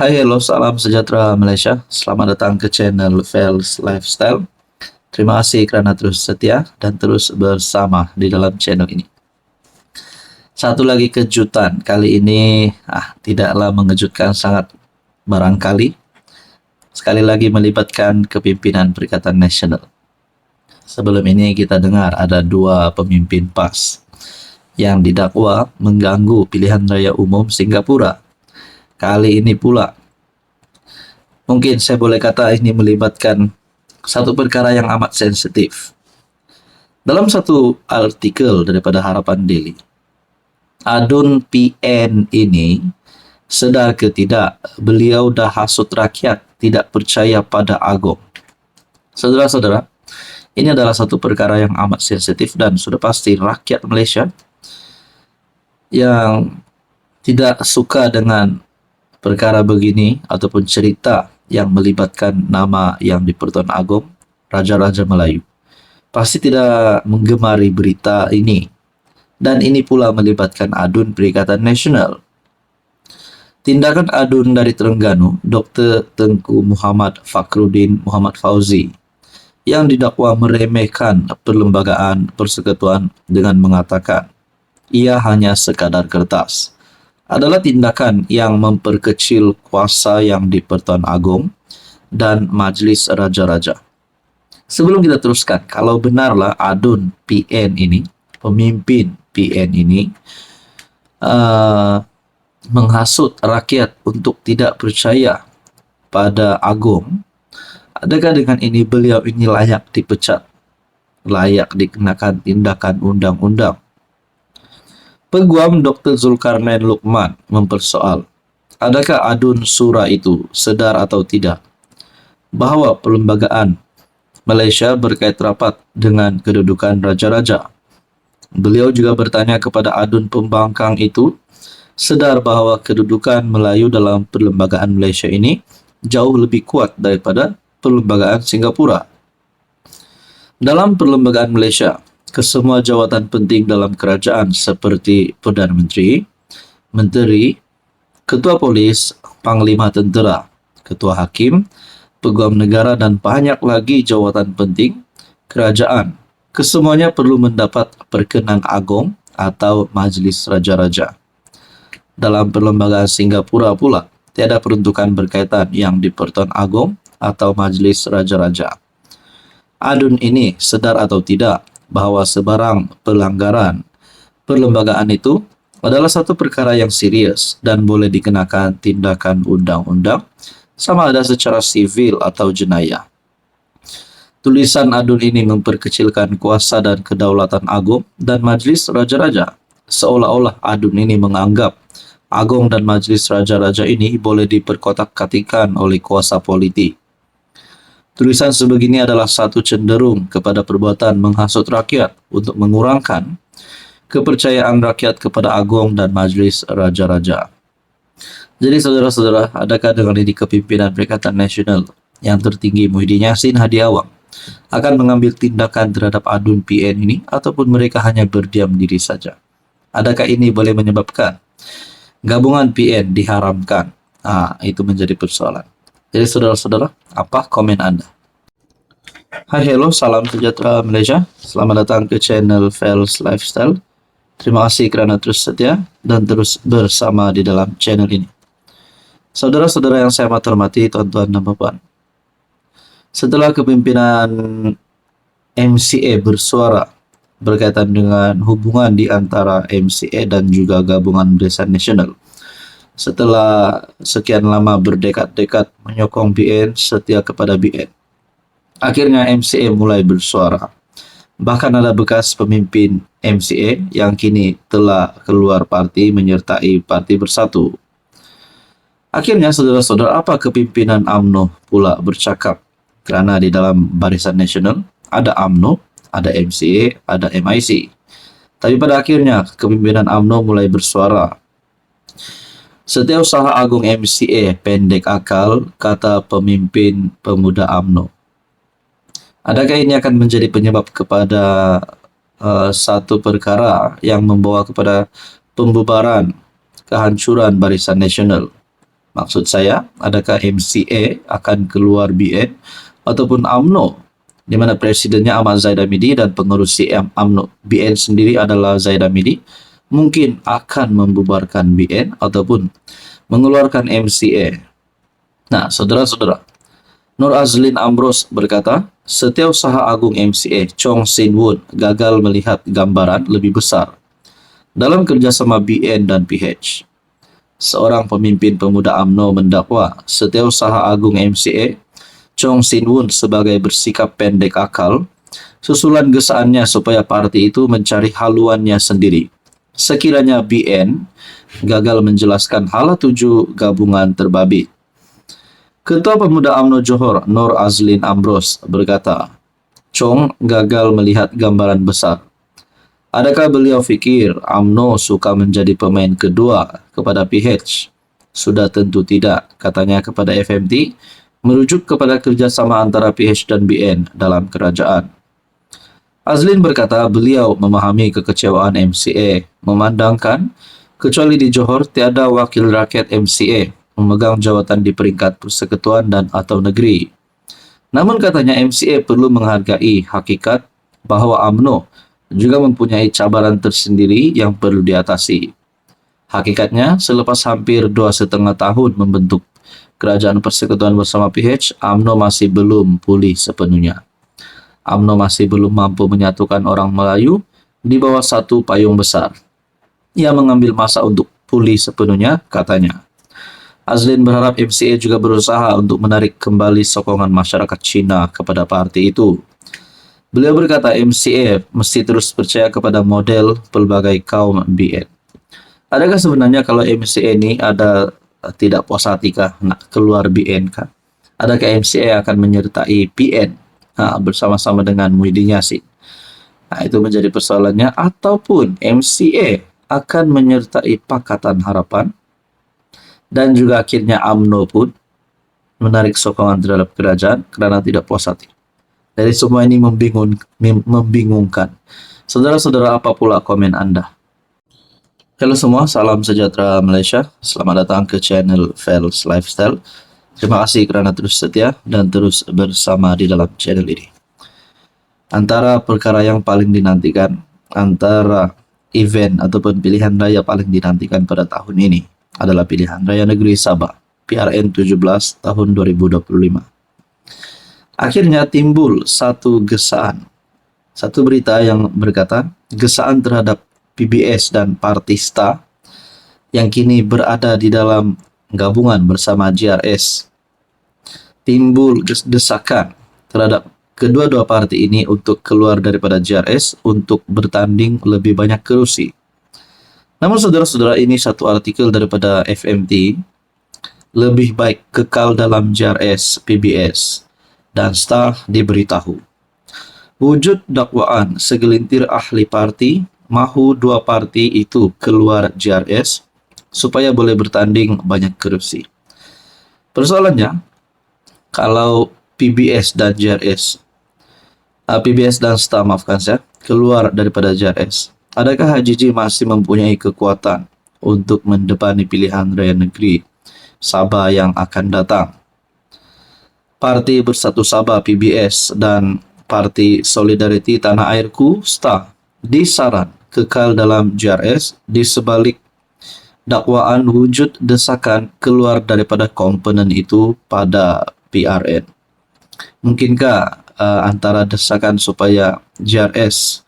Hai, hello, salam sejahtera Malaysia. Selamat datang ke channel Fels Lifestyle. Terima kasih kerana terus setia dan terus bersama di dalam channel ini. Satu lagi kejutan, kali ini tidaklah mengejutkan sangat barangkali. Sekali lagi melibatkan kepimpinan Perikatan Nasional. Sebelum ini kita dengar ada dua pemimpin PAS yang didakwa mengganggu pilihan raya umum Singapura. Kali ini pula, mungkin saya boleh kata ini melibatkan satu perkara yang amat sensitif. Dalam satu artikel daripada Harapan Daily, Adun PN ini, sedar ke tidak, beliau dah hasut rakyat tidak percaya pada Agong. Saudara-saudara, ini adalah satu perkara yang amat sensitif dan sudah pasti rakyat Malaysia yang tidak suka dengan perkara begini ataupun cerita yang melibatkan nama yang di-Pertuan Agong, Raja-Raja Melayu, pasti tidak menggemari berita ini. Dan ini pula melibatkan Adun Perikatan Nasional. Tindakan Adun dari Terengganu, Dr. Tengku Muhammad Fakhruddin Muhammad Fauzi, yang didakwa meremehkan Perlembagaan Persekutuan dengan mengatakan ia hanya sekadar kertas, adalah tindakan yang memperkecil kuasa yang di-Pertuan Agong dan Majlis Raja-Raja. Sebelum kita teruskan, kalau benarlah Adun PN ini, pemimpin PN ini, menghasut rakyat untuk tidak percaya pada Agong, adakah dengan ini beliau ini layak dipecat, layak dikenakan tindakan undang-undang? Peguam Dr. Zulkarnain Luqman mempersoal, adakah Adun Sura itu sedar atau tidak bahawa perlembagaan Malaysia berkait rapat dengan kedudukan raja-raja? Beliau juga bertanya kepada Adun pembangkang itu, sedar bahawa kedudukan Melayu dalam perlembagaan Malaysia ini jauh lebih kuat daripada perlembagaan Singapura. Dalam perlembagaan Malaysia, kesemua jawatan penting dalam kerajaan seperti Perdana Menteri, Menteri, Ketua Polis, Panglima Tentera, Ketua Hakim, Peguam Negara dan banyak lagi jawatan penting kerajaan, kesemuanya perlu mendapat perkenan Agong atau Majlis Raja-Raja. Dalam perlembagaan Singapura pula, tiada peruntukan berkaitan yang di-Pertuan Agong atau Majlis Raja-Raja. Adun ini sedar atau tidak bahawa sebarang pelanggaran perlembagaan itu adalah satu perkara yang serius dan boleh dikenakan tindakan undang-undang sama ada secara sivil atau jenayah. Tulisan Adun ini memperkecilkan kuasa dan kedaulatan Agong dan Majlis Raja-Raja, seolah-olah Adun ini menganggap Agong dan Majlis Raja-Raja ini boleh diperkotak-katikan oleh kuasa politik. Tulisan sebegini adalah satu cenderung kepada perbuatan menghasut rakyat untuk mengurangkan kepercayaan rakyat kepada Agong dan Majlis Raja-Raja. Jadi saudara-saudara, adakah dengan ini kepimpinan Perikatan Nasional yang tertinggi Muhyiddin Yassin Hadi Awang akan mengambil tindakan terhadap Adun PN ini ataupun mereka hanya berdiam diri saja? Adakah ini boleh menyebabkan gabungan PN diharamkan? Itu menjadi persoalan. Jadi saudara-saudara, apa komen Anda? Hai, hello, salam sejahtera Malaysia. Selamat datang ke channel Fels Lifestyle. Terima kasih kerana terus setia dan terus bersama di dalam channel ini. Saudara-saudara yang saya amat hormati, tuan-tuan dan puan-puan, setelah kepimpinan MCA bersuara berkaitan dengan hubungan di antara MCA dan juga Gabungan Barisan Nasional, setelah sekian lama berdekat-dekat menyokong BN, setia kepada BN, akhirnya MCA mulai bersuara. Bahkan ada bekas pemimpin MCA yang kini telah keluar parti menyertai Parti Bersatu. Akhirnya saudara-saudara, apa kepimpinan UMNO pula bercakap? Kerana di dalam Barisan Nasional ada UMNO, ada MCA, ada MIC. Tapi pada akhirnya kepimpinan UMNO mulai bersuara. Setiausaha Agung MCA pendek akal, kata pemimpin pemuda UMNO. Adakah ini akan menjadi penyebab kepada satu perkara yang membawa kepada pembubaran, kehancuran Barisan Nasional? Maksud saya, adakah MCA akan keluar BN ataupun UMNO, di mana presidennya Ahmad Zaid Hamidi dan pengurus CM UMNO BN sendiri adalah Zaid Hamidi, mungkin akan membubarkan BN ataupun mengeluarkan MCA. Nah, saudara-saudara, Nur Azlin Ambrose berkata, Setiausaha Agung MCA Chong Sin Woon gagal melihat gambaran lebih besar dalam kerjasama BN dan PH. Seorang pemimpin pemuda UMNO mendakwa Setiausaha Agung MCA Chong Sin Woon sebagai bersikap pendek akal susulan gesaannya supaya parti itu mencari haluannya sendiri. Sekiranya BN gagal menjelaskan hala tuju gabungan terbabit. Ketua Pemuda UMNO Johor, Nur Azlin Ambrose, berkata, Chong gagal melihat gambaran besar. Adakah beliau fikir UMNO suka menjadi pemain kedua kepada PH? Sudah tentu tidak, katanya kepada FMT, merujuk kepada kerjasama antara PH dan BN dalam kerajaan. Azlin berkata beliau memahami kekecewaan MCA, memandangkan kecuali di Johor tiada wakil rakyat MCA memegang jawatan di peringkat persekutuan dan atau negeri. Namun katanya MCA perlu menghargai hakikat bahwa UMNO juga mempunyai cabaran tersendiri yang perlu diatasi. Hakikatnya, selepas hampir 2,5 tahun membentuk kerajaan persekutuan bersama PH, UMNO masih belum pulih sepenuhnya. UMNO masih belum mampu menyatukan orang Melayu di bawah satu payung besar. Ia mengambil masa untuk pulih sepenuhnya, katanya. Azlin berharap MCA juga berusaha untuk menarik kembali sokongan masyarakat Cina kepada parti itu. Beliau berkata MCA mesti terus percaya kepada model pelbagai kaum BN. Adakah sebenarnya kalau MCA ini ada tidak puas hati kah nak keluar BN kah? Adakah MCA akan menyertai PN bersama-sama dengan Muhyiddin Yassin? Nah, itu menjadi persoalannya. Ataupun MCA akan menyertai Pakatan Harapan dan juga akhirnya UMNO pun menarik sokongan terhadap kerajaan karena tidak puas hati. Dari semua ini membingungkan. Saudara-saudara, apa pula komen Anda? Halo semua, salam sejahtera Malaysia. Selamat datang ke channel Fels Lifestyle. Terima kasih kerana terus setia dan terus bersama di dalam channel ini. Antara perkara yang paling dinantikan, antara event ataupun pilihan raya paling dinantikan pada tahun ini adalah pilihan raya negeri Sabah, PRN 17 tahun 2025. Akhirnya timbul satu gesaan, satu berita yang berkata gesaan terhadap PBS dan Partista yang kini berada di dalam gabungan bersama JRS. Timbul desakan terhadap kedua-dua parti ini untuk keluar daripada JRS untuk bertanding lebih banyak kerusi. Namun saudara-saudara, ini satu artikel daripada FMT, lebih baik kekal dalam JRS PBS. Dan STA diberitahu, wujud dakwaan segelintir ahli parti mahu dua parti itu keluar JRS supaya boleh bertanding banyak kerusi. Persoalannya, kalau PBS dan JRS, PBS dan STA maafkan saya, keluar daripada JRS, adakah HJJ masih mempunyai kekuatan untuk mendepani pilihan raya negeri Sabah yang akan datang? Parti Bersatu Sabah PBS dan Parti Solidariti Tanah Airku STA disaran kekal dalam JRS di sebalik dakwaan wujud desakan keluar daripada komponen itu pada PRN. Mungkinkah antara desakan supaya JRS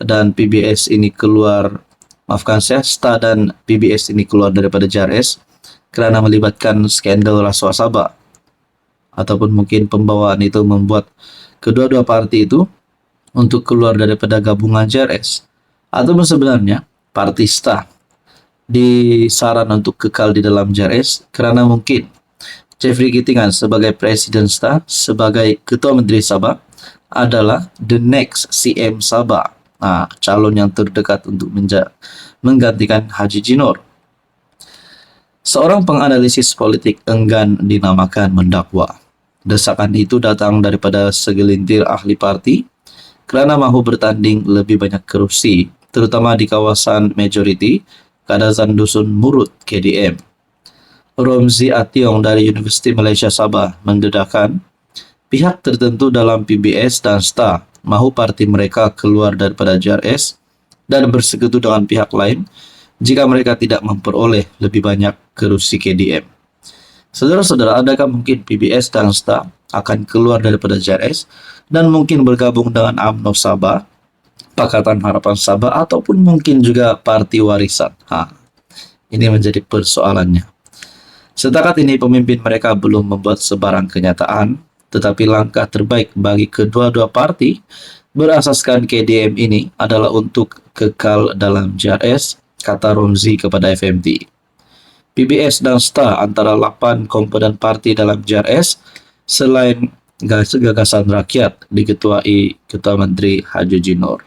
dan PBS ini keluar, maafkan saya, STA dan PBS ini keluar daripada JRS kerana melibatkan skandal rasuah Sabah, ataupun mungkin pembawaan itu membuat kedua-dua parti itu untuk keluar daripada gabungan JRS, atau sebenarnya parti STA disaran untuk kekal di dalam JRS kerana mungkin Jeffrey Gittingan sebagai Presiden STA, sebagai Ketua Menteri Sabah adalah the next CM Sabah, calon yang terdekat untuk menggantikan Haji Jinor. Seorang penganalisis politik enggan dinamakan mendakwa. Desakan itu datang daripada segelintir ahli parti kerana mahu bertanding lebih banyak kerusi, terutama di kawasan majoriti Kadazan Dusun Murut KDM. Romzi Ationg dari Universiti Malaysia Sabah mendedahkan pihak tertentu dalam PBS dan STA mahu parti mereka keluar daripada JRS dan bersekutu dengan pihak lain jika mereka tidak memperoleh lebih banyak kerusi KDM. Saudara-saudara, adakah mungkin PBS dan STA akan keluar daripada JRS dan mungkin bergabung dengan UMNO Sabah, Pakatan Harapan Sabah, ataupun mungkin juga Parti Warisan? Ini menjadi persoalannya. Setakat ini pemimpin mereka belum membuat sebarang kenyataan, tetapi langkah terbaik bagi kedua-dua parti berasaskan KDM ini adalah untuk kekal dalam JRS, kata Romzi kepada FMT. PBS dan STA antara 8 komponen parti dalam JRS selain gagasan rakyat diketuai Ketua Menteri Haji Jinor.